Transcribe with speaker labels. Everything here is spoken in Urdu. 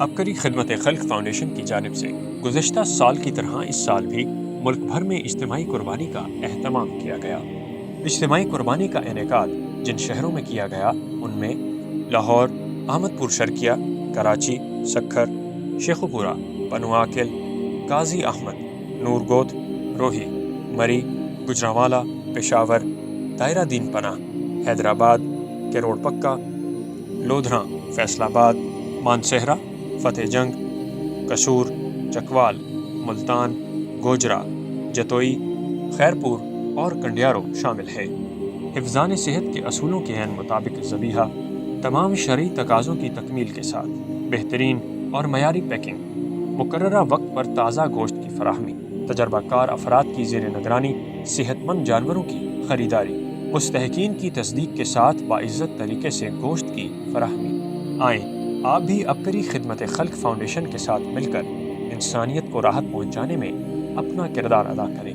Speaker 1: عبقری خدمت خلق فاؤنڈیشن کی جانب سے گزشتہ سال کی طرح اس سال بھی ملک بھر میں اجتماعی قربانی کا اہتمام کیا گیا۔ اجتماعی قربانی کا انعقاد جن شہروں میں کیا گیا ان میں لاہور، احمد پور شرقیہ، کراچی، سکھر، شیخوپورہ، پنواکل، قاضی احمد، نورگوت، روہی، مری، گجرانوالہ، پشاور، دائرہ دین پناہ، حیدرآباد، کروڑ پکا، لودھراں، فیصل آباد، مانسہرہ، فتح جنگ، قصور، چکوال، ملتان، گوجرا، جتوئی، خیرپور اور کنڈیارو شامل ہے۔ حفظان صحت کے اصولوں کے عین مطابق ذبیحہ، تمام شرعی تقاضوں کی تکمیل کے ساتھ بہترین اور معیاری پیکنگ، مقررہ وقت پر تازہ گوشت کی فراہمی، تجربہ کار افراد کی زیر نگرانی صحت مند جانوروں کی خریداری، مستحقین کی تصدیق کے ساتھ باعزت طریقے سے گوشت کی فراہمی۔ آئیں آپ بھی عبقری خدمت خلق فاؤنڈیشن کے ساتھ مل کر انسانیت کو راحت پہنچانے میں اپنا کردار ادا کریں۔